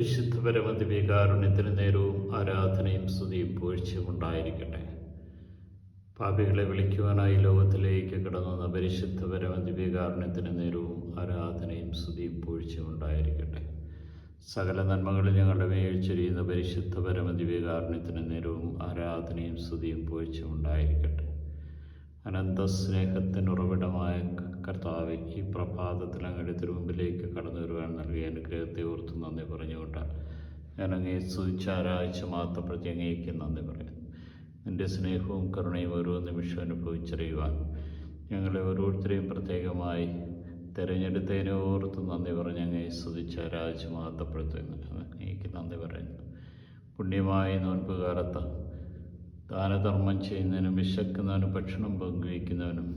വിശുദ്ധ പരമദിവ്യകാരുണ്യത്തിന് നേരവും ആരാധനയും സ്തുതിയും പുകഴ്ചയും ഉണ്ടായിരിക്കട്ടെ. പാപികളെ വിളിക്കുവാനായി ലോകത്തിലേക്ക് കടന്നുവന്ന പരിശുദ്ധ പരമദിവ്യകാരുണ്യത്തിന് നേരവും ആരാധനയും സ്തുതിയും പുകഴ്ചയും ഉണ്ടായിരിക്കട്ടെ. സകല നന്മകളിൽ ഞങ്ങളുടെ മേൽ ചൊരിയുന്ന പരിശുദ്ധ പരമദിവ്യകാരുണ്യത്തിന് നേരവും ആരാധനയും സ്തുതിയും പുകഴ്ചയും ഉണ്ടായിരിക്കട്ടെ. അനന്ത സ്നേഹത്തിന് ഉറവിടമായ കർത്താവെ, ഈ പ്രഭാതത്തിൽ അങ്ങയുടെ തിരുമുമ്പിലേക്ക് കടന്നു വരുവാൻ നൽകിയ അനുഗ്രഹത്തെ ഓർത്ത് നന്ദി പറഞ്ഞുകൊണ്ട് ഞാൻ അങ്ങയെ സ്തുതിച്ച് ആരാധിച്ച് മാത്രപ്രതി അങ്ങേക്ക് നന്ദി പറയുന്നു. നിൻ്റെ സ്നേഹവും കരുണയും ഓരോ നിമിഷവും അനുഭവിച്ചറിയുവാൻ ഞങ്ങളെ ഓരോരുത്തരെയും പ്രത്യേകമായി തിരഞ്ഞെടുത്തതിനെ ഓർത്ത് നന്ദി പറഞ്ഞ് അങ്ങയെ സ്തുതിച്ച് ആരാധിച്ച് മാത്രപ്പെടുത്തുന്നു. അങ്ങേക്ക് നന്ദി പറയുന്നു. പുണ്യമായ നോൻപുകാലത്ത് ദാനധർമ്മം ചെയ്യുന്നതിനും വിശക്കുന്നവനും ഭക്ഷണം പങ്കുവയ്ക്കുന്നവനും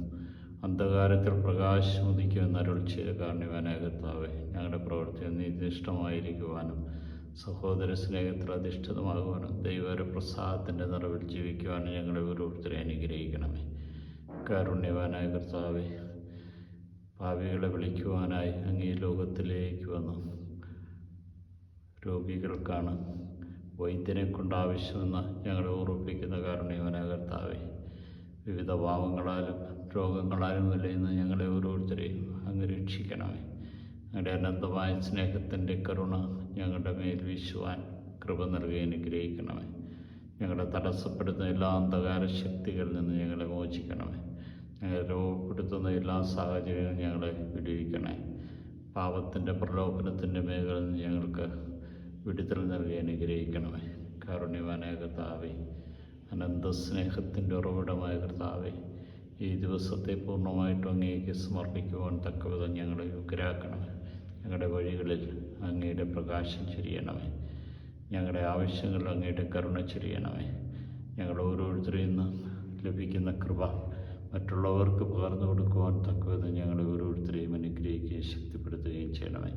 അന്ധകാരത്തിൽ പ്രകാശം ഉദിക്കുമെന്ന് അരുൾ ചെയ്ത കാരുണ്യവാനായ കർത്താവേ, ഞങ്ങളുടെ പ്രവൃത്തി നീതിനിഷ്ഠമായിരിക്കുവാനും സഹോദര സ്നേഹത്തിൽ അധിഷ്ഠിതമാകുവാനും ദൈവപ്രസാദത്തിൻ്റെ നിറവിൽ ജീവിക്കുവാനും ഞങ്ങളെ ഓരോരുത്തരെ അനുഗ്രഹിക്കണമേ. കാരുണ്യവാനായ കർത്താവേ, പാപികളെ വിളിക്കുവാനായി അങ്ങ് ഈ ലോകത്തിലേക്ക് വന്നു. രോഗികൾക്കാണ് വൈദ്യനെ കൊണ്ട് ആവശ്യമെന്ന് ഞങ്ങളെ ഓർമ്മിപ്പിക്കുന്ന കാരുണ്യവാനായ കർത്താവേ, വിവിധ പാവങ്ങളാലും രോഗങ്ങളാലും വിലയുന്ന ഞങ്ങളെ ഓരോരുത്തരെയും അങ്ങ് രക്ഷിക്കണമേ. ഞങ്ങളുടെ അനന്തമായ സ്നേഹത്തിൻ്റെ കരുണ ഞങ്ങളുടെ മേൽ വീശുവാൻ കൃപ നൽകി അനുഗ്രഹിക്കണമേ. ഞങ്ങളെ തടസ്സപ്പെടുത്തുന്ന എല്ലാ അന്ധകാര ശക്തികളിൽ നിന്ന് ഞങ്ങളെ മോചിക്കണമേ. ഞങ്ങളെ രോഗപ്പെടുത്തുന്ന എല്ലാ സാഹചര്യങ്ങളും ഞങ്ങളെ വിടുവിക്കണേ. പാപത്തിൻ്റെ പ്രലോഭനത്തിൻ്റെ മേഖലയിൽ നിന്ന് ഞങ്ങൾക്ക് വിടുതൽ നൽകി അനുഗ്രഹിക്കണമേ. കാരുണ്യവാനായ കർത്താവേ, അനന്ത സ്നേഹത്തിൻ്റെ ഉറവിടമായ കർത്താവേ, ഈ ദിവസത്തെ പൂർണ്ണമായിട്ടും അങ്ങേക്ക് സമർപ്പിക്കുവാൻ തക്കവിധം ഞങ്ങളെ യോഗ്യരാക്കണമേ. ഞങ്ങളുടെ വഴികളിൽ അങ്ങയുടെ പ്രകാശം ചൊരിയണമേ. ഞങ്ങളുടെ ആവശ്യങ്ങളിൽ അങ്ങയുടെ കരുണ ചൊരിയണമേ. ഞങ്ങൾ ഓരോരുത്തരിൽ നിന്ന് ലഭിക്കുന്ന കൃപ മറ്റുള്ളവർക്ക് പകർന്നു കൊടുക്കുവാൻ തക്കവിധം ഞങ്ങളെ ഓരോരുത്തരെയും അനുഗ്രഹിക്കുകയും ശക്തിപ്പെടുത്തുകയും ചെയ്യണമേ.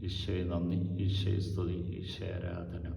ഈശോയെ നന്ദി, ഈശോയെ സ്തുതി, ഈശോയെ ആരാധന.